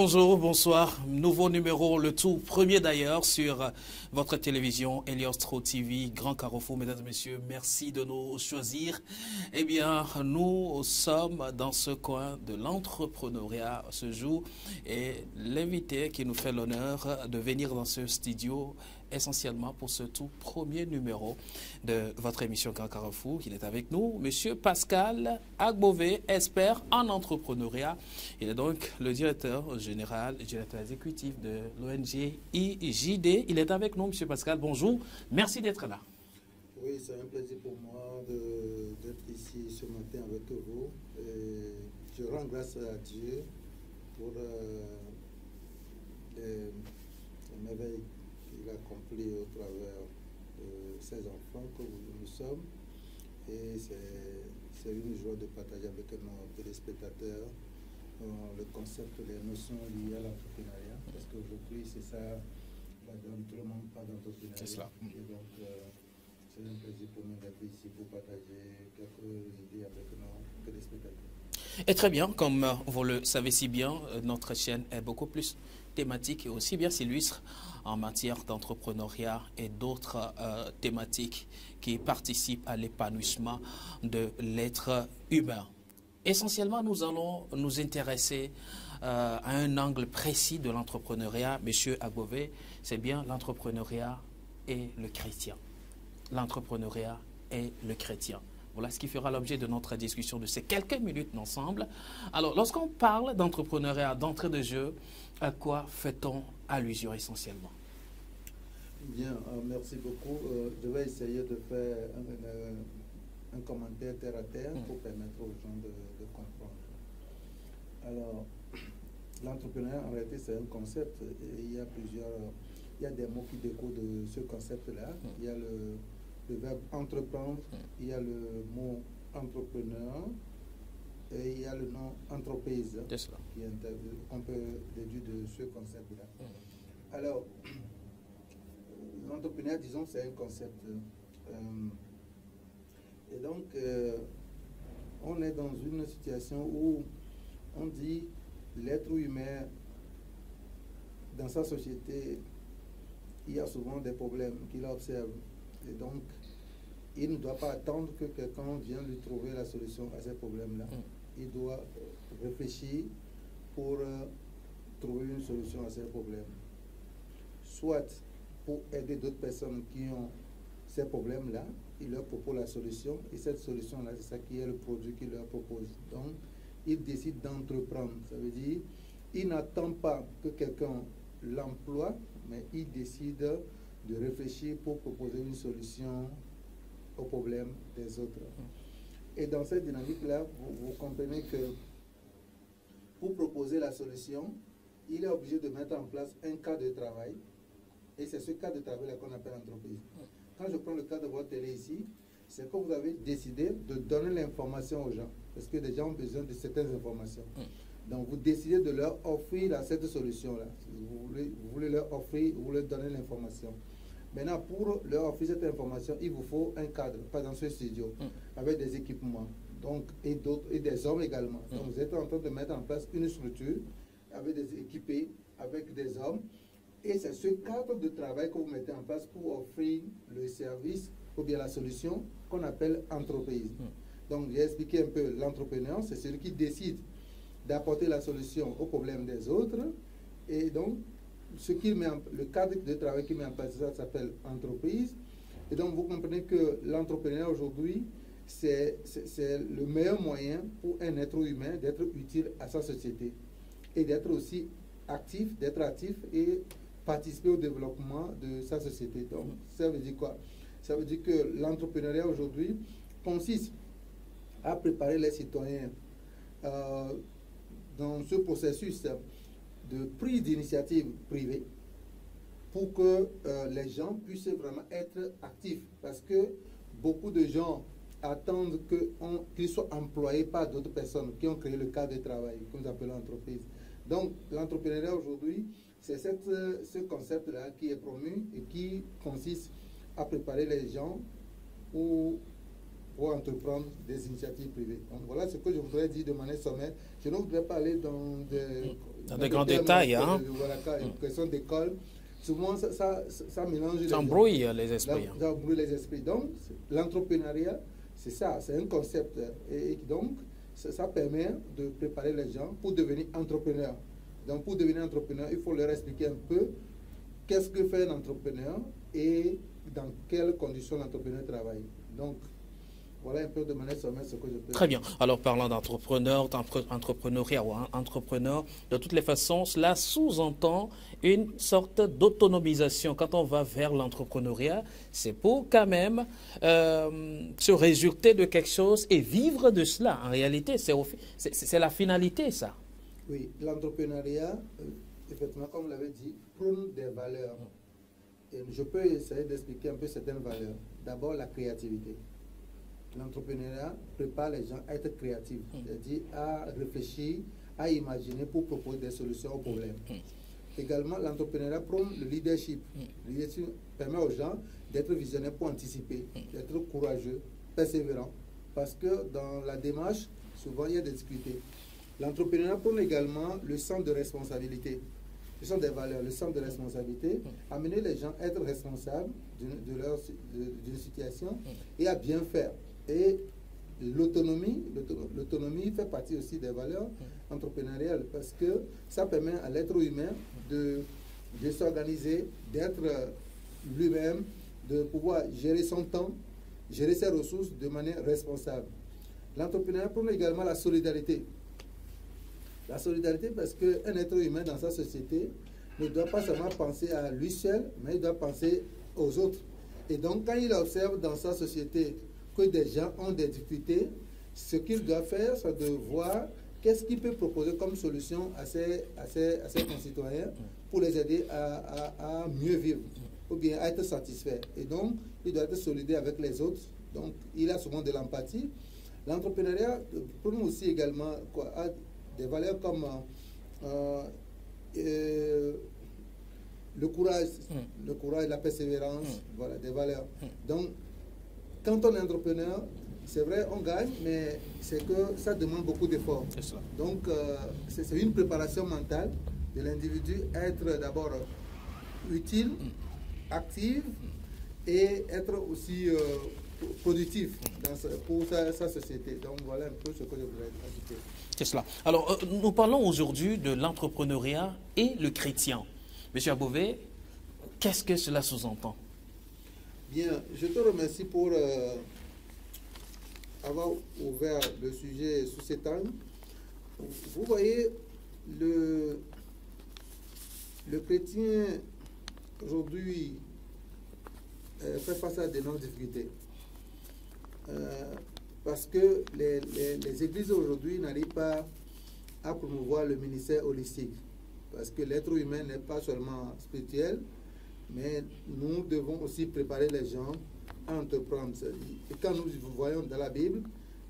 bonjour, bonsoir. Nouveau numéro, le tout premier d'ailleurs, sur votre télévision Helios TV, Grand Carrefour. Mesdames et messieurs, merci de nous choisir. Eh bien, nous sommes dans ce coin de l'entrepreneuriat ce jour et l'invité qui nous fait l'honneur de venir dans ce studio essentiellement pour ce tout premier numéro de votre émission Grand Carrefour. Il est avec nous, Monsieur Pascal Agbové, expert en entrepreneuriat. Il est donc le directeur général, directeur exécutif de l'ONG IJD. Il est avec nous, Monsieur Pascal. Bonjour, merci d'être là. Oui, c'est un plaisir pour moi d'être ici ce matin avec vous. Et je rends grâce à Dieu pour les merveilles qu'il a accompli au travers de ses enfants que nous sommes. Et c'est une joie de partager avec nos téléspectateurs le concept, les notions liées à l'entrepreneuriat. Parce qu'aujourd'hui, c'est ça, tout le monde parle d'entrepreneuriat. C'est cela. Et donc, c'est un plaisir pour nous d'être ici pour partager quelques idées avec nos téléspectateurs. Et très bien, comme vous le savez si bien, notre chaîne est beaucoup plus thématique et aussi bien s'illustre en matière d'entrepreneuriat et d'autres thématiques qui participent à l'épanouissement de l'être humain. Essentiellement, nous allons nous intéresser à un angle précis de l'entrepreneuriat. Monsieur Agbové, c'est bien l'entrepreneuriat et le chrétien. L'entrepreneuriat et le chrétien. Voilà ce qui fera l'objet de notre discussion de ces quelques minutes ensemble. Alors, lorsqu'on parle d'entrepreneuriat, d'entrée de jeu, à quoi fait-on allusion essentiellement? Bien, merci beaucoup. Je vais essayer de faire un commentaire terre à terre pour permettre aux gens de comprendre. Alors, l'entrepreneuriat, en réalité, c'est un concept et il y a des mots qui découlent de ce concept-là. Il y a le verbe entreprendre, il y a le mot entrepreneur et il y a le nom entreprise qu'on peut déduire de ce concept-là. Alors, l'entrepreneuriat, disons, c'est un concept. Et donc, on est dans une situation où on dit l'être humain, dans sa société, il y a souvent des problèmes qu'il observe. Et donc, il ne doit pas attendre que quelqu'un vienne lui trouver la solution à ces problèmes-là. Il doit réfléchir pour trouver une solution à ces problèmes. Soit pour aider d'autres personnes qui ont ces problèmes-là, il leur propose la solution, et cette solution-là, c'est ça qui est le produit qu'il leur propose. Donc, il décide d'entreprendre. Ça veut dire, il n'attend pas que quelqu'un l'emploie, mais il décide de réfléchir pour proposer une solution aux problèmes des autres. Et dans cette dynamique-là, vous comprenez que pour proposer la solution, il est obligé de mettre en place un cadre de travail, et c'est ce cadre de travail-là qu'on appelle entreprise. Quand je prends le cas de votre télé ici, c'est que vous avez décidé de donner l'information aux gens, parce que les gens ont besoin de certaines informations. Donc vous décidez de leur offrir cette solution-là. Vous voulez leur offrir, vous leur donner l'information. Maintenant, pour leur offrir cette information, il vous faut un cadre, pas dans ce studio, avec des équipements, donc, et des hommes également. Donc vous êtes en train de mettre en place une structure avec des équipés, avec des hommes, et c'est ce cadre de travail que vous mettez en place pour offrir le service ou bien la solution qu'on appelle entreprise. Donc j'ai expliqué un peu l'entrepreneur, c'est celui qui décide d'apporter la solution aux problèmes des autres, et donc le cadre de travail qu'il met en place, ça s'appelle entreprise. Et donc vous comprenez que l'entrepreneuriat aujourd'hui, c'est le meilleur moyen pour un être humain d'être utile à sa société et d'être aussi actif, d'être actif et participer au développement de sa société. Donc ça veut dire quoi? Ça veut dire que l'entrepreneuriat aujourd'hui consiste à préparer les citoyens dans ce processus de prise d'initiative privée pour que les gens puissent vraiment être actifs, parce que beaucoup de gens attendent qu'ils soient employés par d'autres personnes qui ont créé le cadre de travail, que nous appelons entreprise. Donc l'entrepreneuriat aujourd'hui, c'est ce concept-là qui est promu et qui consiste à préparer les gens pour pour entreprendre des initiatives privées. Donc voilà ce que je voudrais dire de manière sommaire. Je ne voudrais pas aller dans des grands détails. Voilà, une question d'école. Souvent, ça mélange ça embrouille les esprits. Ça embrouille les esprits. Donc, l'entrepreneuriat, c'est ça, c'est un concept. Et donc, ça permet de préparer les gens pour devenir entrepreneurs. Donc, pour devenir entrepreneur, il faut leur expliquer un peu qu'est-ce que fait un entrepreneur et dans quelles conditions l'entrepreneur travaille. Donc, voilà un peu de manière sommaire ce que je peux Très bien. Alors, parlant d'entrepreneur, d'entrepreneuriat ou entrepreneur, de toutes les façons, cela sous-entend une sorte d'autonomisation. Quand on va vers l'entrepreneuriat, c'est pour quand même se résulter de quelque chose et vivre de cela. En réalité, c'est la finalité, ça. Oui, l'entrepreneuriat, effectivement, comme vous l'avez dit, prône des valeurs. Et je peux essayer d'expliquer un peu certaines valeurs. D'abord, la créativité. L'entrepreneuriat prépare les gens à être créatifs, c'est-à-dire à réfléchir, à imaginer pour proposer des solutions aux problèmes. Également, l'entrepreneuriat prône le leadership. Le leadership permet aux gens d'être visionnaires pour anticiper, d'être courageux, persévérants, parce que dans la démarche, souvent il y a des difficultés. L'entrepreneuriat prône également le sens de responsabilité. Ce sont des valeurs, le sens de responsabilité, amener les gens à être responsables d'une situation et à bien faire. Et l'autonomie fait partie aussi des valeurs entrepreneuriales parce que ça permet à l'être humain de s'organiser, d'être lui-même, de pouvoir gérer son temps, gérer ses ressources de manière responsable. L'entrepreneuriat prône également la solidarité. La solidarité parce qu'un être humain dans sa société ne doit pas seulement penser à lui seul, mais il doit penser aux autres. Et donc, quand il observe dans sa société que des gens ont des difficultés, ce qu'il doit faire, c'est de voir qu'est-ce qu'il peut proposer comme solution à ses concitoyens pour les aider à mieux vivre, ou bien à être satisfait. Et donc, il doit être solidaire avec les autres. Donc, il a souvent de l'empathie. L'entrepreneuriat, pour nous aussi également, a des valeurs comme le courage, la persévérance, voilà, des valeurs. Donc, quand on est entrepreneur, c'est vrai, on gagne, mais c'est que ça demande beaucoup d'efforts. Donc, c'est une préparation mentale de l'individu, être d'abord utile, actif et être aussi productif pour sa société. Donc, voilà un peu ce que je voulais ajouter. C'est cela. Alors, nous parlons aujourd'hui de l'entrepreneuriat et le chrétien. Monsieur Abové, qu'est-ce que cela sous-entend? Bien, je te remercie pour avoir ouvert le sujet sous cet angle. Vous voyez, le chrétien aujourd'hui fait face à d'énormes difficultés. Parce que les églises aujourd'hui n'arrivent pas à promouvoir le ministère holistique. Parce que l'être humain n'est pas seulement spirituel, mais nous devons aussi préparer les gens à entreprendre. Et quand nous voyons dans la Bible,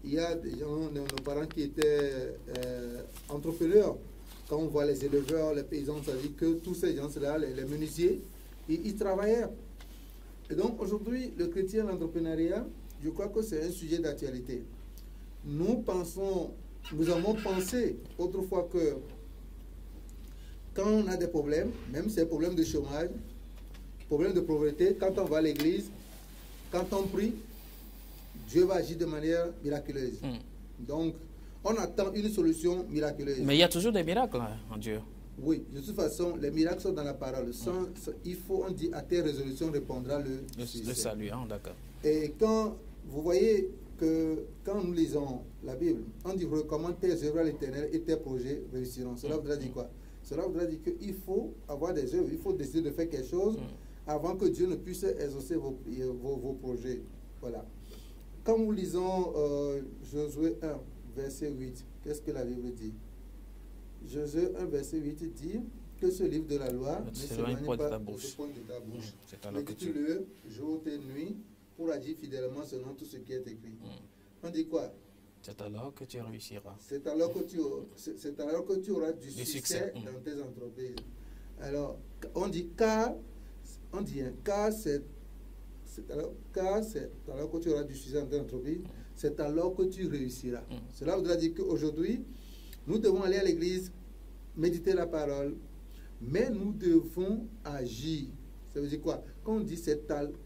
il y a des gens, nos parents qui étaient entrepreneurs. Quand on voit les éleveurs, les paysans, ça dit que tous ces gens-là, les menuisiers, ils travaillaient. Et donc aujourd'hui, le chrétien, l'entrepreneuriat, je crois que c'est un sujet d'actualité. Nous avons pensé autrefois que quand on a des problèmes, même ces problèmes de chômage, problèmes de pauvreté, quand on va à l'église, quand on prie, Dieu va agir de manière miraculeuse. Donc, on attend une solution miraculeuse. Mais il y a toujours des miracles en Dieu. Oui, de toute façon, les miracles sont dans la parole. Il faut, on dit, à tes résolutions répondra le salut. D'accord. Et quand vous voyez que quand nous lisons la Bible, on dit recommande tes œuvres à l'Éternel et tes projets réussiront. Cela voudra dire quoi? Cela voudra dire qu'il faut avoir des œuvres, il faut décider de faire quelque chose avant que Dieu ne puisse exaucer vos projets. Voilà. Quand nous lisons Josué 1, verset 8, qu'est-ce que la Bible dit? Josué 1, verset 8 dit que ce livre de la loi ne s'éloigne pas de ta bouche. Médite-le jour et nuit pour agir fidèlement selon tout ce qui est écrit. On dit quoi? C'est alors que tu réussiras. C'est alors que tu auras du succès dans tes entreprises. Alors, on dit car car c'est alors que tu auras du succès dans ton entreprise, c'est alors que tu réussiras. Cela voudra dire qu'aujourd'hui, nous devons aller à l'église, méditer la parole, mais nous devons agir. Ça veut dire quoi? Quand on dit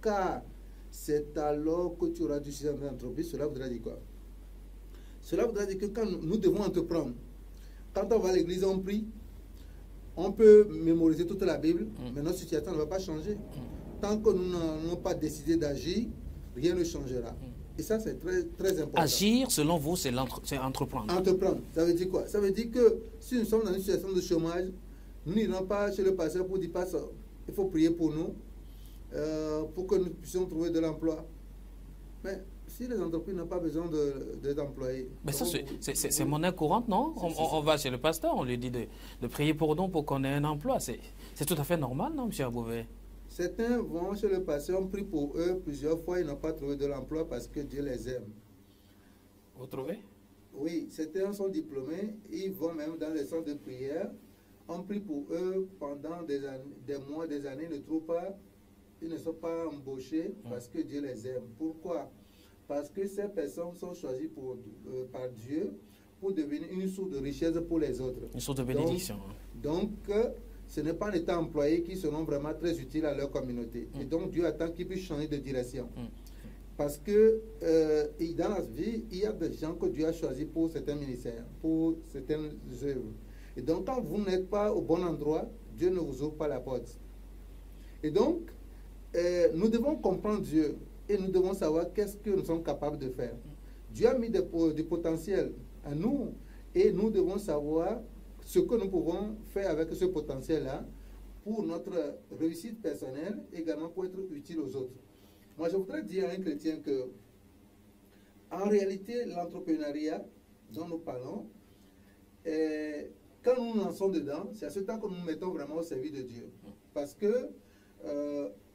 car c'est alors que tu auras du succès dans ton entreprise, cela voudra dire quoi? Cela voudra dire que quand nous devons entreprendre, quand on va à l'église, on prie, on peut mémoriser toute la Bible, mais notre situation ne va pas changer. Tant que nous n'avons pas décidé d'agir, rien ne changera. Et ça, c'est très, très important. Agir, selon vous, c'est entreprendre. Entreprendre, ça veut dire quoi? Ça veut dire que si nous sommes dans une situation de chômage, nous n'irons pas chez le pasteur pour dire, pasteur, il faut prier pour nous, pour que nous puissions trouver de l'emploi. Mais si les entreprises n'ont pas besoin d'employés... Mais ça, c'est monnaie courante, non? On va chez le pasteur, on lui dit de prier pour nous pour qu'on ait un emploi. C'est tout à fait normal, non, M. Abouvé? Certains vont chez le pasteur, on prie pour eux plusieurs fois, ils n'ont pas trouvé de l'emploi parce que Dieu les aime. Vous trouvez? Oui, certains sont diplômés, ils vont même dans les centres de prière, on prie pour eux pendant des mois, des années, ils ne trouvent pas, ils ne sont pas embauchés parce que Dieu les aime. Pourquoi? Parce que ces personnes sont choisies par Dieu pour devenir une source de richesse pour les autres. Une source de bénédiction. Donc ce n'est pas en étant employés qui seront vraiment très utiles à leur communauté. Et donc Dieu attend qu'ils puissent changer de direction. Parce que dans la vie, il y a des gens que Dieu a choisis pour certains ministères, pour certaines œuvres. Et donc quand vous n'êtes pas au bon endroit, Dieu ne vous ouvre pas la porte. Et donc, nous devons comprendre Dieu et nous devons savoir qu'est-ce que nous sommes capables de faire. Dieu a mis du potentiel à nous et nous devons savoir ce que nous pouvons faire avec ce potentiel-là pour notre réussite personnelle, également pour être utile aux autres. Moi, je voudrais dire à un chrétien que, en réalité, l'entrepreneuriat dont nous parlons, quand nous nous lançons dedans, c'est à ce temps que nous nous mettons vraiment au service de Dieu. Parce que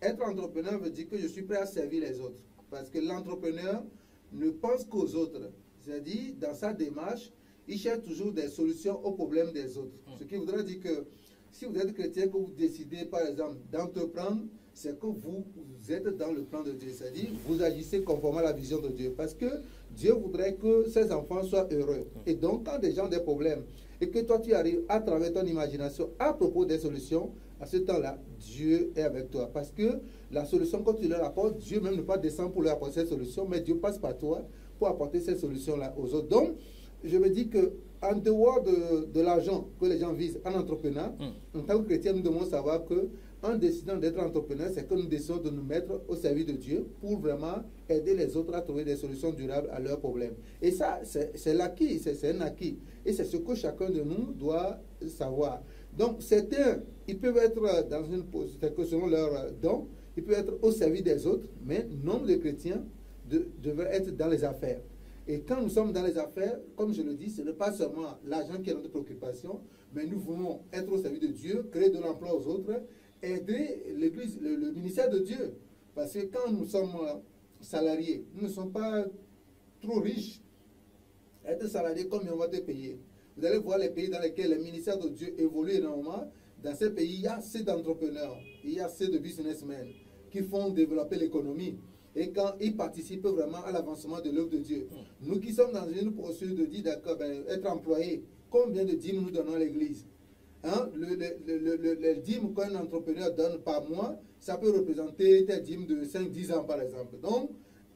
être entrepreneur veut dire que je suis prêt à servir les autres. Parce que l'entrepreneur ne pense qu'aux autres. C'est-à-dire, dans sa démarche, il cherche toujours des solutions aux problèmes des autres. Ce qui voudrait dire que si vous êtes chrétien, que vous décidez par exemple d'entreprendre, c'est que vous êtes dans le plan de Dieu. C'est-à-dire, vous agissez conformément à la vision de Dieu. Parce que Dieu voudrait que ses enfants soient heureux. Et donc, quand des gens ont des problèmes, et que toi tu arrives à travers ton imagination à propos des solutions, à ce temps-là, Dieu est avec toi. Parce que la solution, quand tu leur apportes, Dieu même ne pas descendre pour leur apporter cette solution, mais Dieu passe par toi pour apporter cette solution-là aux autres. Donc, je me dis que en dehors de l'argent que les gens visent en entrepreneur, en tant que chrétien, nous devons savoir que en décidant d'être entrepreneur, c'est que nous décidons de nous mettre au service de Dieu pour vraiment aider les autres à trouver des solutions durables à leurs problèmes. Et ça, c'est l'acquis, c'est un acquis. Et c'est ce que chacun de nous doit savoir. Donc, certains, ils peuvent être dans une position, selon leur don, ils peuvent être au service des autres, mais nombre de chrétiens devraient être dans les affaires. Et quand nous sommes dans les affaires, comme je le dis, ce n'est pas seulement l'argent qui est notre préoccupation, mais nous voulons être au service de Dieu, créer de l'emploi aux autres, aider l'Église, le ministère de Dieu. Parce que quand nous sommes salariés, nous ne sommes pas trop riches. Être salarié, combien on va te payer? Vous allez voir les pays dans lesquels le ministère de Dieu évolue énormément. Dans ces pays, il y a assez d'entrepreneurs, il y a assez de businessmen qui font développer l'économie. Et quand ils participent vraiment à l'avancement de l'œuvre de Dieu. Nous qui sommes dans une procédure de dire, d'accord, être employé, combien de dîmes nous donnons à l'église? Hein? Le dîme qu'un entrepreneur donne par mois, ça peut représenter des dîmes de 5-10 ans par exemple. Donc,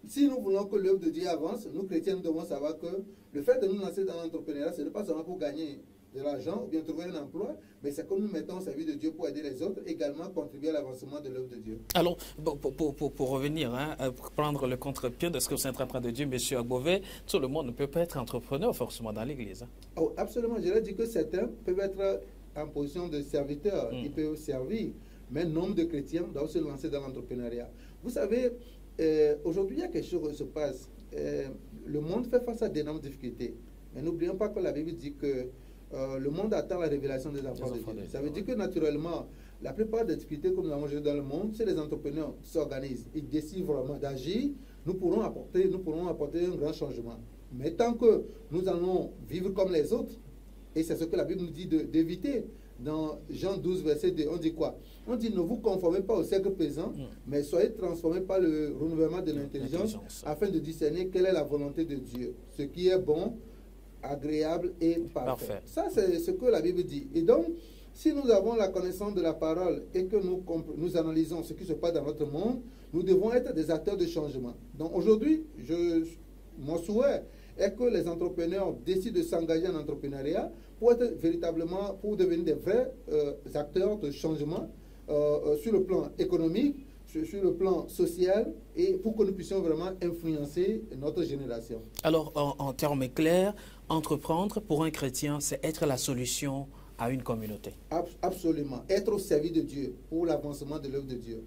si nous voulons que l'œuvre de Dieu avance, nous chrétiens, nous devons savoir que le fait de nous lancer dans l'entrepreneuriat, ce n'est pas seulement pour gagner de l'argent ou bien trouver un emploi, mais c'est que nous mettons au service de Dieu pour aider les autres, également contribuer à l'avancement de l'œuvre de Dieu. Alors, pour revenir, pour prendre le contre-pied de ce que vous êtes en train de dire, M. Agbové, tout le monde ne peut pas être entrepreneur forcément dans l'Église. Oh, absolument, je l'ai dit que certains peuvent être en position de serviteur, ils peuvent servir, mais nombre de chrétiens doivent se lancer dans l'entrepreneuriat. Vous savez, aujourd'hui, il y a quelque chose qui se passe. Le monde fait face à d'énormes difficultés. Mais n'oublions pas que la Bible dit que le monde attend la révélation des enfants de Dieu. Ça veut dire que naturellement, la plupart des difficultés que nous avons dans le monde, c'est les entrepreneurs qui s'organisent. Ils décident vraiment d'agir. Nous pourrons apporter un grand changement. Mais tant que nous allons vivre comme les autres, et c'est ce que la Bible nous dit d'éviter, dans Jean 12, verset 2, on dit quoi? On dit, ne vous conformez pas au siècle présent, mais soyez transformés par le renouvellement de l'intelligence afin de discerner quelle est la volonté de Dieu, ce qui est bon, agréable et parfait. Ça, c'est ce que la Bible dit. Et donc, si nous avons la connaissance de la parole et que nous analysons ce qui se passe dans notre monde, nous devons être des acteurs de changement. Donc aujourd'hui, mon souhait est que les entrepreneurs décident de s'engager en entrepreneuriat pour être véritablement, pour devenir des vrais acteurs de changement sur le plan économique, sur le plan social, et pour que nous puissions vraiment influencer notre génération. Alors, en termes clairs, entreprendre pour un chrétien, c'est être la solution à une communauté. Absolument. Être au service de Dieu pour l'avancement de l'œuvre de Dieu.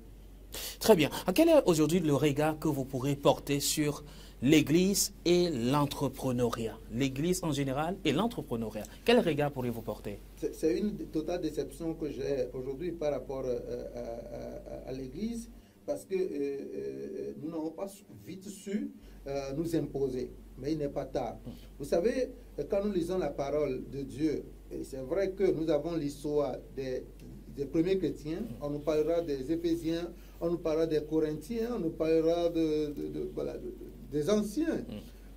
Très bien. Quel est aujourd'hui le regard que vous pourrez porter sur l'Église et l'entrepreneuriat? L'Église en général et l'entrepreneuriat. Quel regard pourrez-vous porter? C'est une totale déception que j'ai aujourd'hui par rapport à l'Église, parce que nous n'avons pas vite su nous imposer. Mais il n'est pas tard. Vous savez, quand nous lisons la parole de Dieu, c'est vrai que nous avons l'histoire des premiers chrétiens, on nous parlera des Éphésiens, on nous parlera des Corinthiens, on nous parlera des anciens.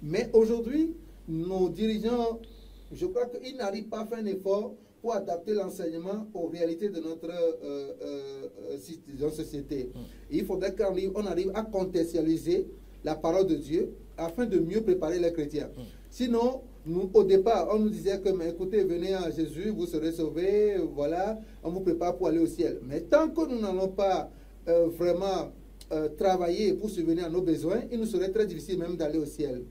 Mais aujourd'hui, nos dirigeants, je crois qu'ils n'arrivent pas à faire un effort pour adapter l'enseignement aux réalités de notre société. Et il faudrait qu'on arrive à contextualiser la parole de Dieu afin de mieux préparer les chrétiens. Sinon, nous, au départ, on nous disait que, mais écoutez, venez à Jésus, vous serez sauvés, voilà, on vous prépare pour aller au ciel. Mais tant que nous n'allons pas vraiment travailler pour subvenir à nos besoins, il nous serait très difficile même d'aller au ciel.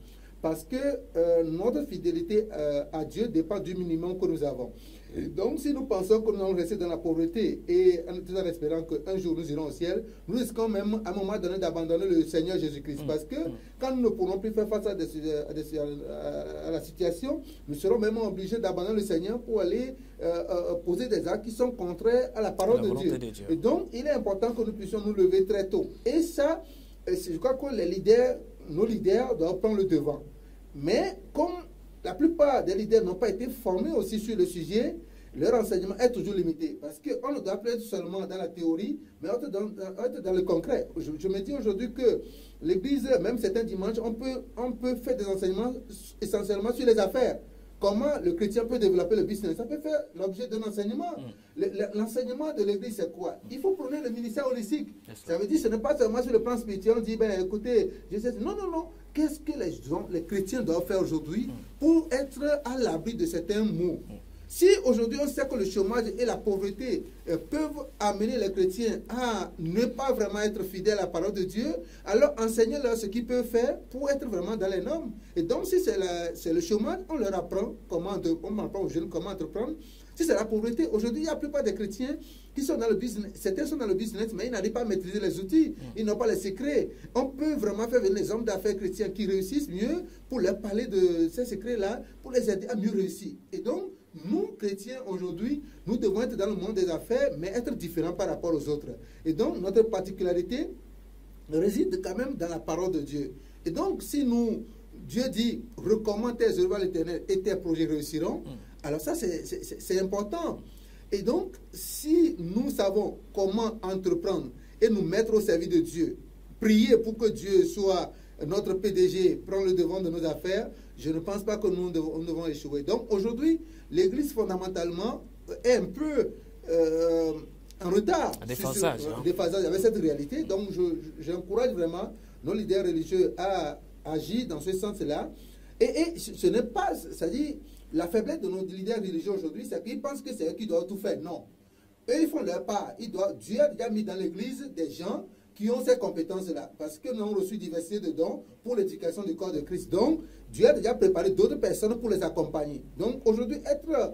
Parce que notre fidélité à Dieu dépend du minimum que nous avons. Et donc, si nous pensons que nous allons rester dans la pauvreté et en espérant qu'un jour nous irons au ciel, nous risquons même à un moment donné d'abandonner le Seigneur Jésus-Christ. Parce que quand nous ne pourrons plus faire face à la situation, nous serons même obligés d'abandonner le Seigneur pour aller poser des actes qui sont contraires à la parole de Dieu. Et donc, il est important que nous puissions nous lever très tôt. Et ça, je crois que nos leaders doivent prendre le devant. Mais comme la plupart des leaders n'ont pas été formés aussi sur le sujet, leur enseignement est toujours limité. Parce qu'on ne doit plus être seulement dans la théorie, mais être dans le concret. Je me dis aujourd'hui que l'Église, même certains dimanches, on peut faire des enseignements essentiellement sur les affaires. Comment le chrétien peut développer le business? Ça peut faire l'objet d'un enseignement. L'enseignement de l'Église, c'est quoi? Il faut prôner le ministère holistique. Ça veut dire que ce n'est pas seulement sur le plan spirituel. On dit, ben écoutez, je sais. Non, non, non. Qu'est-ce que les chrétiens doivent faire aujourd'hui pour être à l'abri de certains maux? Si aujourd'hui on sait que le chômage et la pauvreté peuvent amener les chrétiens à ne pas vraiment être fidèles à la parole de Dieu, alors enseignez-leur ce qu'ils peuvent faire pour être vraiment dans les normes. Et donc si c'est le chômage, on leur apprend on apprend aux jeunes comment entreprendre. Si c'est la pauvreté, aujourd'hui, il y a la plupart des chrétiens qui sont dans le business. Certains sont dans le business, mais ils n'arrivent pas à maîtriser les outils. Ils n'ont pas les secrets. On peut vraiment faire venir les hommes d'affaires chrétiens qui réussissent mieux pour leur parler de ces secrets-là, pour les aider à mieux réussir. Et donc, nous, chrétiens, aujourd'hui, nous devons être dans le monde des affaires, mais être différents par rapport aux autres. Et donc, notre particularité réside quand même dans la parole de Dieu. Et donc, si Dieu dit, recommande tes œuvres à l'Éternel et tes projets réussiront, alors ça, c'est important. Et donc, si nous savons comment entreprendre et nous mettre au service de Dieu, prier pour que Dieu soit notre PDG, prendre le devant de nos affaires, je ne pense pas que nous devons échouer. Donc, aujourd'hui, l'Église, fondamentalement, est un peu en retard. Déphasage. Déphasage avec cette réalité. Donc, j'encourage vraiment nos leaders religieux à agir dans ce sens-là. Et ce n'est pas, c'est-à-dire, la faiblesse de nos leaders religieux aujourd'hui, c'est qu'ils pensent que c'est eux qui doivent tout faire. Non. Eux, ils font leur part. Dieu a déjà mis dans l'Église des gens qui ont ces compétences-là. Parce que nous avons reçu diversité de dons pour l'éducation du corps de Christ. Donc, Dieu a déjà préparé d'autres personnes pour les accompagner. Donc, aujourd'hui, être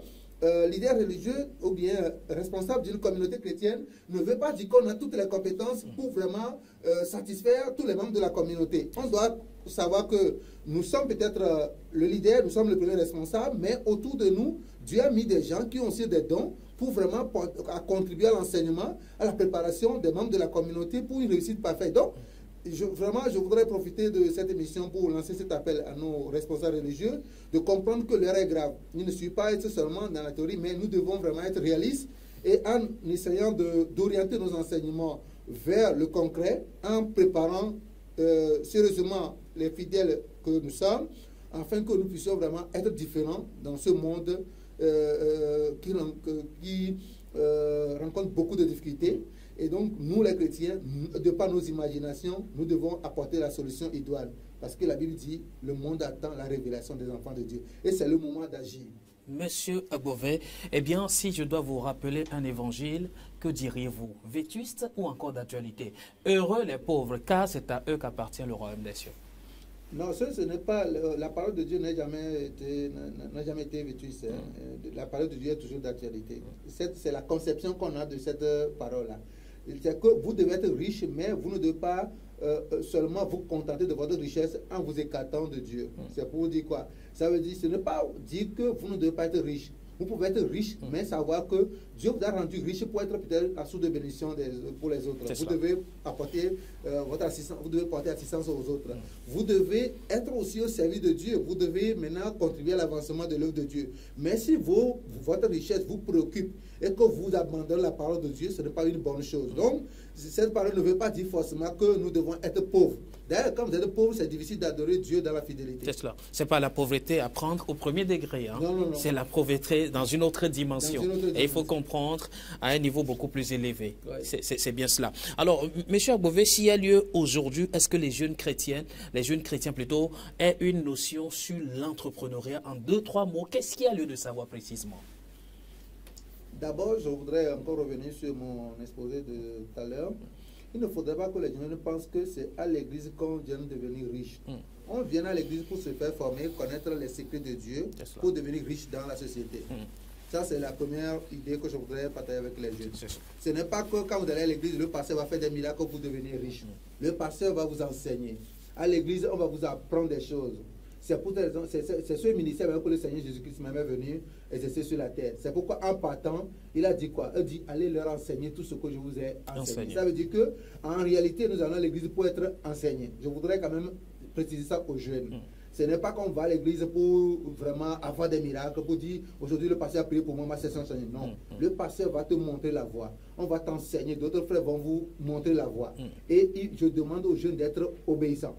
leader religieux ou bien responsable d'une communauté chrétienne ne veut pas dire qu'on a toutes les compétences pour vraiment satisfaire tous les membres de la communauté. On doit savoir que nous sommes peut-être le leader, nous sommes le premier responsable, mais autour de nous, Dieu a mis des gens qui ont aussi des dons pour vraiment contribuer à l'enseignement, à la préparation des membres de la communauté pour une réussite parfaite. Donc, vraiment, je voudrais profiter de cette émission pour lancer cet appel à nos responsables religieux de comprendre que l'heure est grave. Il ne suffit pas être seulement dans la théorie, mais nous devons vraiment être réalistes et en essayant d'orienter nos enseignements vers le concret, en préparant sérieusement les fidèles que nous sommes, afin que nous puissions vraiment être différents dans ce monde qui rencontre beaucoup de difficultés. Et donc, nous les chrétiens, de par nos imaginations, nous devons apporter la solution idoine. Parce que la Bible dit, le monde attend la révélation des enfants de Dieu. Et c'est le moment d'agir. Monsieur Bovet, eh bien, si je dois vous rappeler un évangile, que diriez-vous? Vétuste ou encore d'actualité? Heureux les pauvres, car c'est à eux qu'appartient le royaume des cieux. Non, ce n'est pas... La parole de Dieu n'a jamais été vétuste. La parole de Dieu est toujours d'actualité. C'est la conception qu'on a de cette parole-là. C'est que vous devez être riche, mais vous ne devez pas seulement vous contenter de votre richesse en vous écartant de Dieu. C'est pour vous dire quoi? Ça veut dire, ce n'est pas dire que vous ne devez pas être riche. Vous pouvez être riche, mais savoir que Dieu vous a rendu riche pour être peut-être la source de bénédiction pour les autres. Vous devez apporter votre assistance, vous devez porter assistance aux autres. Vous devez être aussi au service de Dieu. Vous devez maintenant contribuer à l'avancement de l'œuvre de Dieu. Mais si votre richesse vous préoccupe et que vous abandonnez la parole de Dieu, ce n'est pas une bonne chose. Donc, cette parole ne veut pas dire forcément que nous devons être pauvres. D'ailleurs, quand vous êtes pauvre, c'est difficile d'adorer Dieu dans la fidélité. C'est cela. Ce n'est pas la pauvreté à prendre au premier degré. Hein. Non, non, non. C'est la pauvreté dans une autre dimension. Et il faut comprendre à un niveau beaucoup plus élevé. Ouais. C'est bien cela. Alors, M. Bovet, s'il y a lieu aujourd'hui, est-ce que les jeunes chrétiens plutôt, aient une notion sur l'entrepreneuriat en 2-3 mots? Qu'est-ce qu'il y a lieu de savoir précisément? D'abord, je voudrais encore revenir sur mon exposé de tout à l'heure. Il ne faudrait pas que les jeunes pensent que c'est à l'église qu'on vient de devenir riche. On vient à l'église pour se faire former, connaître les secrets de Dieu, pour devenir riche dans la société. Ça, c'est la première idée que je voudrais partager avec les jeunes. Ce n'est pas que quand vous allez à l'église, le pasteur va faire des miracles pour devenir riche. Le pasteur va vous enseigner. À l'église, on va vous apprendre des choses. C'est ce ministère que le Seigneur Jésus-Christ même est venu exercer sur la terre. C'est pourquoi en partant, il a dit quoi? Il a dit, allez leur enseigner tout ce que je vous ai enseigné. Ça veut dire qu'en réalité, nous allons à l'église pour être enseignés. Je voudrais quand même préciser ça aux jeunes. Ce n'est pas qu'on va à l'église pour vraiment avoir des miracles, pour dire, aujourd'hui le pasteur a prié pour moi, ma session enseignée. Non, le pasteur va te montrer la voie. On va t'enseigner, d'autres frères vont vous montrer la voie. Et je demande aux jeunes d'être obéissants.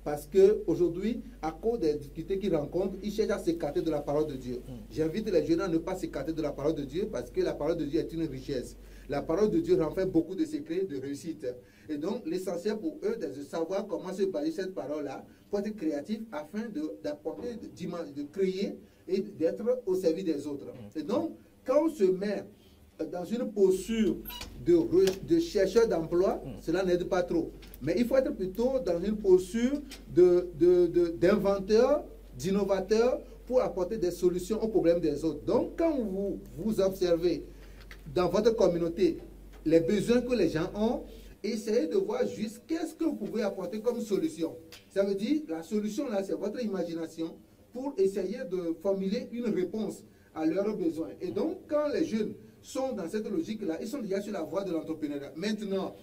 Parce qu'aujourd'hui, à cause des difficultés qu'ils rencontrent, ils cherchent à s'écarter de la parole de Dieu. J'invite les jeunes à ne pas s'écarter de la parole de Dieu parce que la parole de Dieu est une richesse. La parole de Dieu renferme beaucoup de secrets de réussite. Et donc, l'essentiel pour eux, c'est de savoir comment se baser cette parole-là pour être créatif afin d'apporter, de créer et d'être au service des autres. Et donc, quand on se met dans une posture de chercheur d'emploi, cela n'aide pas trop. Mais il faut être plutôt dans une posture d'inventeur, d'innovateur pour apporter des solutions aux problèmes des autres. Donc, quand vous observez dans votre communauté les besoins que les gens ont, essayez de voir juste qu'est-ce que vous pouvez apporter comme solution. Ça veut dire, la solution là, c'est votre imagination pour essayer de formuler une réponse à leurs besoins. Et donc, quand les jeunes sont dans cette logique-là, ils sont déjà sur la voie de l'entrepreneuriat. Maintenant,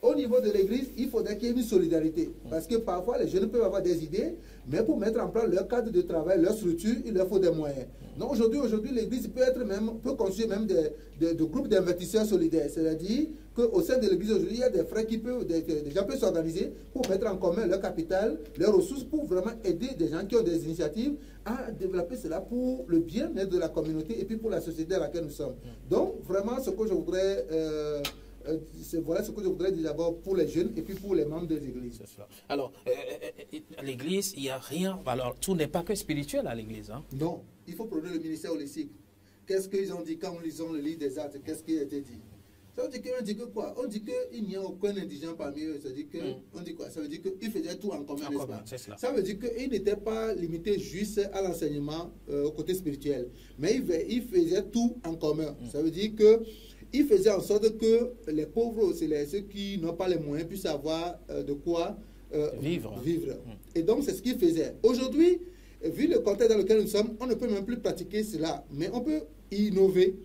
au niveau de l'église, il faudrait qu'il y ait une solidarité. Parce que parfois, les jeunes peuvent avoir des idées, mais pour mettre en place leur cadre de travail, leur structure, il leur faut des moyens. Donc aujourd'hui, l'église peut construire même des groupes d'investisseurs solidaires. C'est-à-dire qu'au sein de l'église aujourd'hui, il y a des frères des gens peuvent s'organiser pour mettre en commun leur capital, leurs ressources, pour vraiment aider des gens qui ont des initiatives à développer cela pour le bien-être de la communauté et puis pour la société dans laquelle nous sommes. Donc vraiment, ce que je voudrais... voilà ce que je voudrais dire d'abord pour les jeunes et puis pour les membres des églises. Alors, à l'église, il n'y a rien. Alors, tout n'est pas que spirituel à l'église. Hein? Non, il faut prendre le ministère holistique. Qu'est-ce qu'ils ont dit quand nous lisons le livre des Actes? Qu'est-ce qui a été dit? Ça veut dire on dit que quoi? On dit qu'il n'y a aucun indigent parmi eux. Ça veut dire que, on dit quoi? Ça veut dire qu'ils faisaient tout en commun. Ça veut dire qu'ils n'étaient pas limités juste à l'enseignement au côté spirituel. Mais ils faisaient tout en commun. Ça veut dire que il faisait en sorte que les pauvres aussi, ceux qui n'ont pas les moyens, puissent avoir de quoi vivre. Et donc, c'est ce qu'il faisait. Aujourd'hui, vu le contexte dans lequel nous sommes, on ne peut même plus pratiquer cela, mais on peut innover.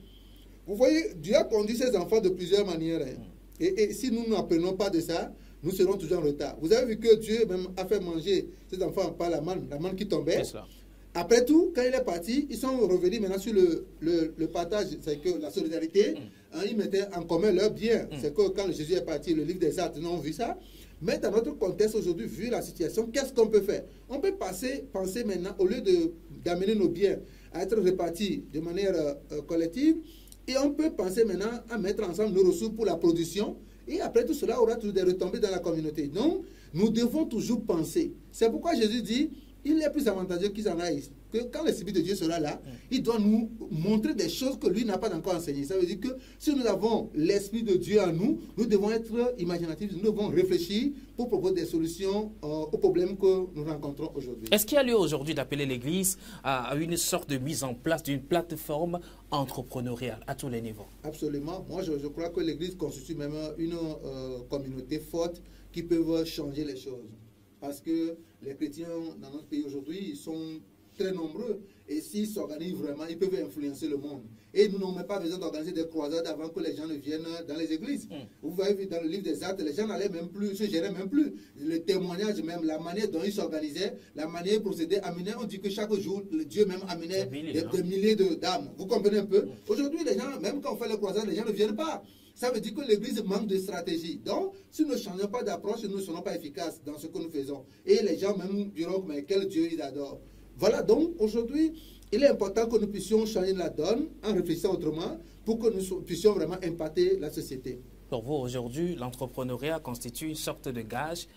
Vous voyez, Dieu a conduit ses enfants de plusieurs manières. Et si nous n'apprenons pas de ça, nous serons toujours en retard. Vous avez vu que Dieu même a fait manger ses enfants par la manne qui tombait. Après tout, quand il est parti, ils sont revenus maintenant sur le partage, c'est que la solidarité, ils mettaient en commun leurs biens. C'est que quand Jésus est parti, le livre des Actes, nous avons vu ça. Mais dans notre contexte aujourd'hui, vu la situation, qu'est-ce qu'on peut faire? On peut penser maintenant, au lieu d'amener nos biens à être répartis de manière collective, et on peut penser maintenant à mettre ensemble nos ressources pour la production, et après tout cela aura toujours des retombées dans la communauté. Donc, nous devons toujours penser. C'est pourquoi Jésus dit, il est plus avantageux qu'ils en aillent. Que quand l'Esprit de Dieu sera là, il doit nous montrer des choses que lui n'a pas encore enseignées. Ça veut dire que si nous avons l'Esprit de Dieu en nous, nous devons être imaginatifs, nous devons réfléchir pour proposer des solutions aux problèmes que nous rencontrons aujourd'hui. Est-ce qu'il y a lieu aujourd'hui d'appeler l'Église à une sorte de mise en place d'une plateforme entrepreneuriale à tous les niveaux? Absolument. Moi, je crois que l'Église constitue même une communauté forte qui peut changer les choses. Parce que les chrétiens dans notre pays aujourd'hui, ils sont très nombreux. Et s'ils s'organisent vraiment, ils peuvent influencer le monde. Et nous n'avons même pas besoin d'organiser des croisades avant que les gens ne viennent dans les églises. Vous voyez, dans le livre des Actes, les gens n'allaient même plus, se géraient même plus. Le témoignage même, la manière dont ils s'organisaient, la manière de procéder, on dit que chaque jour, Dieu même amenait des milliers d'âmes. Vous comprenez un peu? Aujourd'hui, les gens, même quand on fait les croisades, les gens ne viennent pas. Ça veut dire que l'Église manque de stratégie. Donc, si nous ne changeons pas d'approche, nous ne serons pas efficaces dans ce que nous faisons. Et les gens même diront, mais quel Dieu ils adorent. Voilà, donc aujourd'hui, il est important que nous puissions changer la donne en réfléchissant autrement pour que nous puissions vraiment impacter la société. Pour vous, aujourd'hui, l'entrepreneuriat constitue une sorte de gage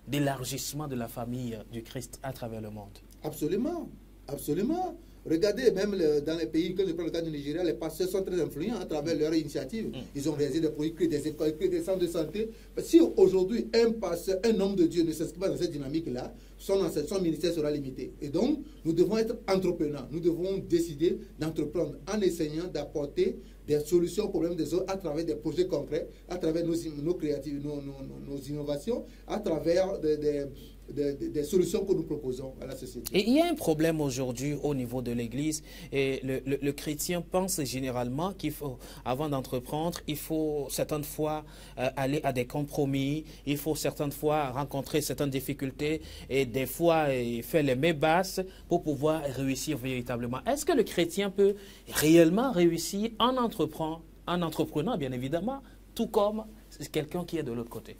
d'élargissement de la famille du Christ à travers le monde. Absolument, absolument. Regardez, même dans les pays, quand je prends le cas du Nigeria, les pasteurs sont très influents à travers leur initiative. Ils ont réalisé des produits, créé des écoles, créé des centres de santé. Si aujourd'hui, un pasteur, un homme de Dieu ne s'inscrit pas dans cette dynamique-là, son ministère sera limité. Et donc, nous devons être entrepreneurs. Nous devons décider d'entreprendre en essayant d'apporter des solutions aux problèmes des autres à travers des projets concrets, à travers nos créativités, nos innovations, à travers des solutions que nous proposons à la société. Et il y a un problème aujourd'hui au niveau de l'Église, et le chrétien pense généralement qu'il faut, avant d'entreprendre, il faut certaines fois aller à des compromis, il faut certaines fois rencontrer certaines difficultés, et des fois faire les mains basses pour pouvoir réussir véritablement. Est-ce que le chrétien peut réellement réussir en entreprenant, bien évidemment, tout comme quelqu'un qui est de l'autre côté?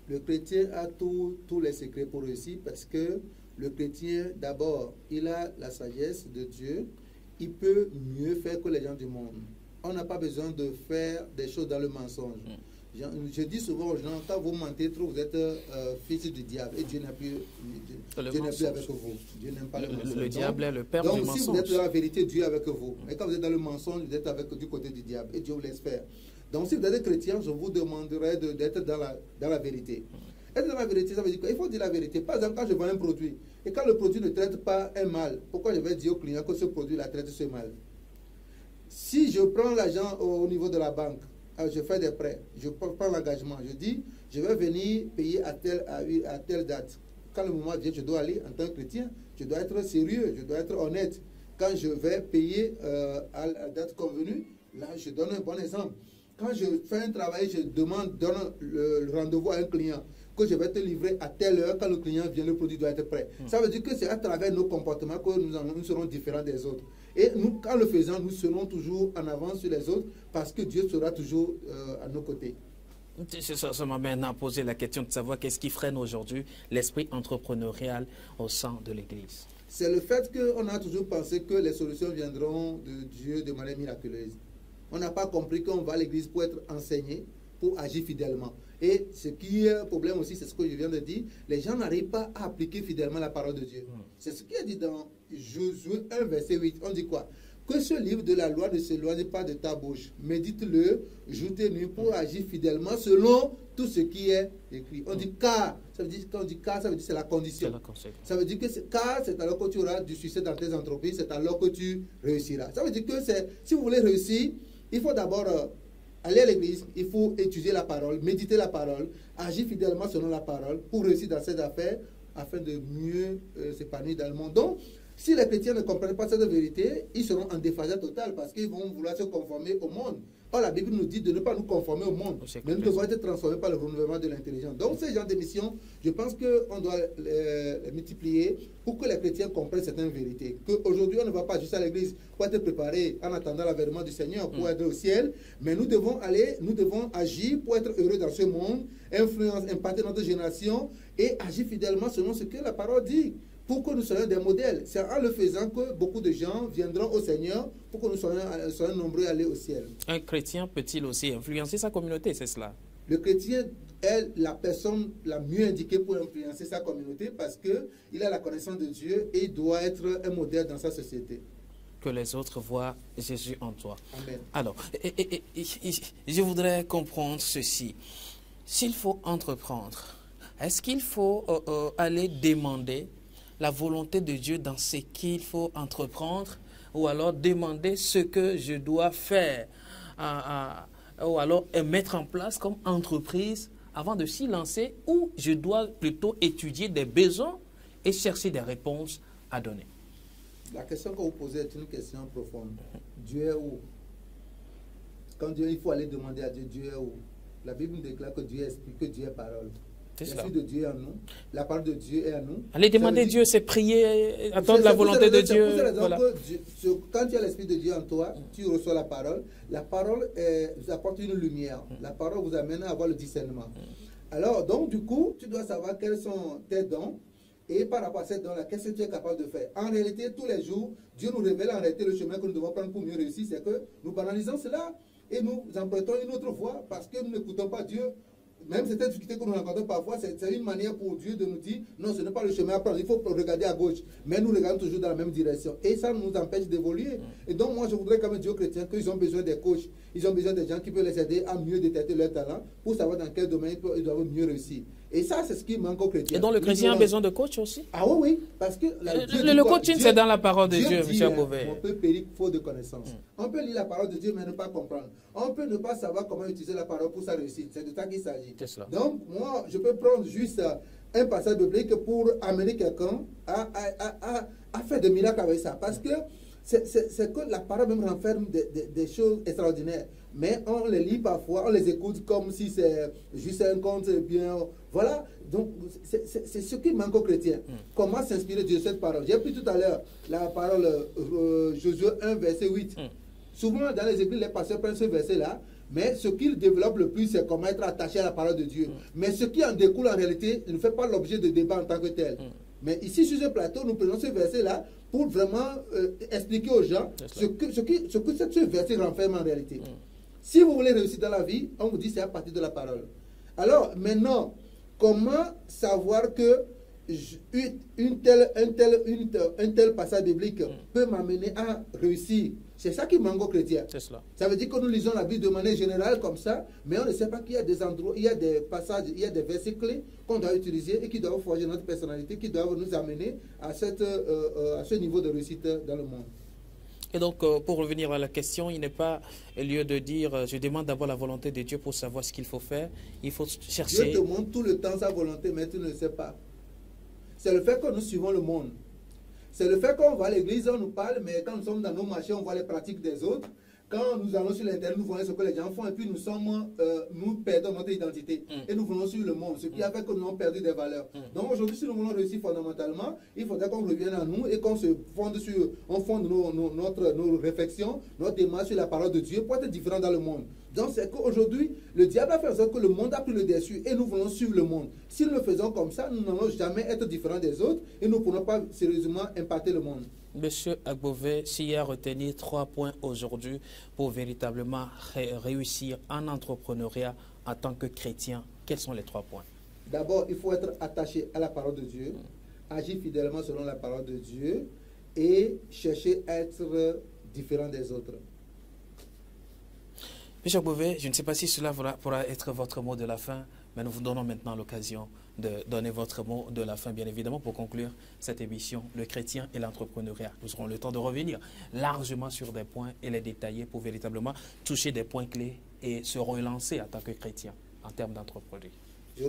Le chrétien a tous les secrets pour réussir parce que le chrétien, d'abord, il a la sagesse de Dieu. Il peut mieux faire que les gens du monde. On n'a pas besoin de faire des choses dans le mensonge. Je dis souvent aux gens, quand vous mentez trop, vous êtes fils du diable et Dieu n'est plus avec vous. Dieu n'aime pas le mensonge. Le diable est le père du mensonge. Donc, si vous êtes dans la vérité, Dieu est avec vous. Mais quand vous êtes dans le mensonge, vous êtes du côté du diable et Dieu vous laisse faire. Donc, si vous êtes chrétien, je vous demanderai d'être dans la vérité. Être dans la vérité, ça veut dire qu'il faut dire la vérité. Par exemple, quand je vends un produit, et quand le produit ne traite pas un mal, pourquoi je vais dire au client que ce produit-là traite ce mal? Si je prends l'argent au niveau de la banque, je fais des prêts, je prends l'engagement, je dis, je vais venir payer à telle date. Quand le moment vient, je dois aller en tant que chrétien, je dois être sérieux, je dois être honnête. Quand je vais payer à la date convenue, là, je donne un bon exemple. Quand je fais un travail, je donne le rendez-vous à un client que je vais te livrer à telle heure. Quand le client vient, le produit doit être prêt. Ça veut dire que c'est à travers nos comportements que nous serons différents des autres. Et nous, quand le faisons, nous serons toujours en avance sur les autres parce que Dieu sera toujours à nos côtés. Ça m'amène à poser la question de savoir qu'est-ce qui freine aujourd'hui l'esprit entrepreneurial au sein de l'Église. C'est le fait qu'on a toujours pensé que les solutions viendront de Dieu de manière miraculeuse. On n'a pas compris qu'on va à l'église pour être enseigné, pour agir fidèlement. Et ce qui est un problème aussi, c'est ce que je viens de dire, les gens n'arrivent pas à appliquer fidèlement la parole de Dieu. C'est ce qui est dit dans Josué 1, verset 8. On dit quoi? Que ce livre de la loi ne s'éloigne pas de ta bouche. Médite-le, jour et nuit, pour agir fidèlement selon tout ce qui est écrit. On dit car. Ça veut dire, quand on dit car, ça veut dire c'est la condition. Ça veut dire que car, c'est alors que tu auras du succès dans tes entreprises, c'est alors que tu réussiras. Ça veut dire que si vous voulez réussir, il faut d'abord aller à l'église, il faut étudier la parole, méditer la parole, agir fidèlement selon la parole pour réussir dans ces affaires afin de mieux s'épanouir dans le monde. Donc, si les chrétiens ne comprennent pas cette vérité, ils seront en déphasage total parce qu'ils vont vouloir se conformer au monde. Or, la Bible nous dit de ne pas nous conformer au monde, mais nous devons être transformés par le renouvellement de l'intelligence. Donc, ces genres d'émissions, je pense qu'on doit les multiplier pour que les chrétiens comprennent certaines vérités. Qu'aujourd'hui, on ne va pas juste à l'église pour être préparé en attendant l'avènement du Seigneur, pour être au ciel, mais nous devons agir pour être heureux dans ce monde, impacter notre génération et agir fidèlement selon ce que la parole dit, pour que nous soyons des modèles. C'est en le faisant que beaucoup de gens viendront au Seigneur, pour que nous soyons nombreux à aller au ciel. Un chrétien peut-il aussi influencer sa communauté, c'est cela? Le chrétien est la personne la mieux indiquée pour influencer sa communauté parce qu'il a la connaissance de Dieu et il doit être un modèle dans sa société. Que les autres voient Jésus en toi. Amen. Alors, je voudrais comprendre ceci. S'il faut entreprendre, est-ce qu'il faut aller demander la volonté de Dieu dans ce qu'il faut entreprendre, ou alors demander ce que je dois faire, ou alors mettre en place comme entreprise avant de s'y lancer, ou je dois plutôt étudier des besoins et chercher des réponses à donner? La question que vous posez est une question profonde. Dieu est où? Quand il faut aller demander à Dieu, Dieu est où? La Bible nous déclare que Dieu est esprit, que Dieu est parole. L'esprit de Dieu est en nous. La parole de Dieu est en nous. Aller demander Dieu, c'est prier, attendre la volonté de Dieu. Voilà. Quand tu as l'esprit de Dieu en toi, tu reçois la parole. La parole vous apporte une lumière. La parole vous amène à avoir le discernement. Alors, donc, du coup, tu dois savoir quels sont tes dons. Et par rapport à ces dons-là, qu'est-ce que tu es capable de faire? En réalité, tous les jours, Dieu nous révèle en réalité le chemin que nous devons prendre pour mieux réussir. C'est que nous banalisons cela et nous empruntons une autre voie parce que nous n'écoutons pas Dieu. Même certaines difficultés que nous rencontrons parfois, c'est une manière pour Dieu de nous dire non, ce n'est pas le chemin à prendre, il faut regarder à gauche. Mais nous regardons toujours dans la même direction. Et ça nous empêche d'évoluer. Et donc, moi, je voudrais quand même dire aux chrétiens qu'ils ont besoin des coachs. Ils ont besoin des gens qui peuvent les aider à mieux détecter leur talent pour savoir dans quel domaine ils doivent mieux réussir. Et ça, c'est ce qui manque aux chrétiens. Et donc, le chrétien a besoin de coach aussi? Ah oui, parce que le coaching, c'est dans la parole de Dieu, M. Beauvais. On peut périr faute de connaissance. On peut lire la parole de Dieu, mais ne pas comprendre. On peut ne pas savoir comment utiliser la parole pour sa réussite. C'est de ça qu'il s'agit. Donc, moi, je peux prendre juste un passage biblique pour amener quelqu'un à faire des miracles avec ça. Parce que c'est que la parole même renferme des choses extraordinaires. Mais on les lit parfois, on les écoute comme si c'est juste un conte, bien. Voilà. Donc, c'est ce qui manque aux chrétiens. Comment s'inspirer de cette parole? J'ai pris tout à l'heure la parole Josué 1, verset 8. Souvent, dans les églises, les pasteurs prennent ce verset-là. Mais ce qu'ils développent le plus, c'est comment être attaché à la parole de Dieu. Mais ce qui en découle en réalité ne fait pas l'objet de débat en tant que tel. Mais ici, sur ce plateau, nous prenons ce verset-là pour vraiment expliquer aux gens ce que ce verset renferme en réalité. Si vous voulez réussir dans la vie, on vous dit c'est à partir de la parole. Alors, maintenant, comment savoir que un tel passage biblique peut m'amener à réussir? C'est ça qui manque aux chrétiens. Ça veut dire que nous lisons la Bible de manière générale comme ça, mais on ne sait pas qu'il y a des endroits, il y a des passages, il y a des versets clés qu'on doit utiliser et qui doivent forger notre personnalité, qui doivent nous amener à ce niveau de réussite dans le monde. Et donc, pour revenir à la question, il n'est pas lieu de dire je demande d'abord la volonté de Dieu pour savoir ce qu'il faut faire. Il faut chercher. Dieu te montre tout le temps sa volonté, mais tu ne le sais pas. C'est le fait que nous suivons le monde. C'est le fait qu'on va à l'église, on nous parle, mais quand nous sommes dans nos marchés, on voit les pratiques des autres. Quand nous allons sur l'internet, nous voyons ce que les gens font et puis nous perdons notre identité. Et nous venons sur le monde, ce qui a fait que nous avons perdu des valeurs. Donc aujourd'hui, si nous voulons réussir fondamentalement, il faudrait qu'on revienne à nous et qu'on se fonde sur, nos réflexions, notre démarche sur la parole de Dieu pour être différent dans le monde. Donc c'est qu'aujourd'hui, le diable a fait en sorte que le monde a pris le dessus et nous voulons suivre le monde. Si nous le faisons comme ça, nous n'allons jamais être différents des autres et nous ne pourrons pas sérieusement impacter le monde. Monsieur Agbové, s'il y a à retenir 3 points aujourd'hui pour véritablement réussir en entrepreneuriat en tant que chrétien, quels sont les 3 points? D'abord, il faut être attaché à la parole de Dieu, agir fidèlement selon la parole de Dieu et chercher à être différent des autres. Monsieur Agbové, je ne sais pas si cela pourra être votre mot de la fin, mais nous vous donnons maintenant l'occasion de donner votre mot de la fin, bien évidemment, pour conclure cette émission, le chrétien et l'entrepreneuriat. Nous aurons le temps de revenir largement sur des points et les détailler pour véritablement toucher des points clés et se relancer en tant que chrétien en termes d'entrepreneuriat. Je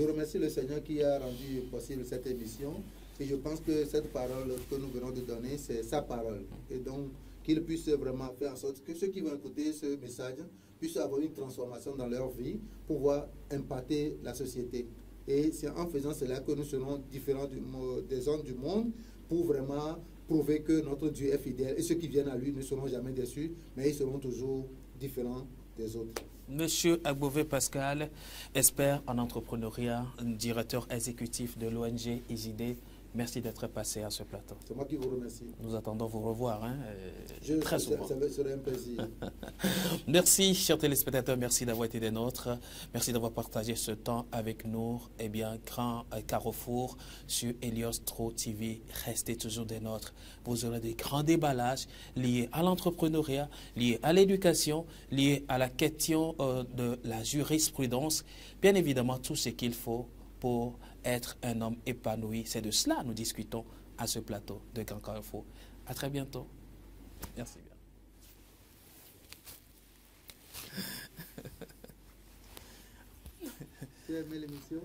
remercie le Seigneur qui a rendu possible cette émission et je pense que cette parole que nous venons de donner, c'est sa parole. Et donc, qu'ils puissent vraiment faire en sorte que ceux qui vont écouter ce message puissent avoir une transformation dans leur vie, pour pouvoir impacter la société. Et c'est en faisant cela que nous serons différents des hommes du monde, pour vraiment prouver que notre Dieu est fidèle, et ceux qui viennent à lui ne seront jamais déçus, mais ils seront toujours différents des autres. Monsieur Agbové Pascal, expert en entrepreneuriat, directeur exécutif de l'ONG IJD, merci d'être passé à ce plateau. C'est moi qui vous remercie. Nous attendons vous revoir très souvent. Ça serait un plaisir. Merci, chers téléspectateurs, merci d'avoir été des nôtres. Merci d'avoir partagé ce temps avec nous. Eh bien, grand carrefour sur Helios Tro TV. Restez toujours des nôtres. Vous aurez des grands déballages liés à l'entrepreneuriat, liés à l'éducation, liés à la question de la jurisprudence. Bien évidemment, tout ce qu'il faut pour être un homme épanoui. C'est de cela que nous discutons à ce plateau de Grand Carrefour. À très bientôt. Merci bien. Tu as aimé l'émission?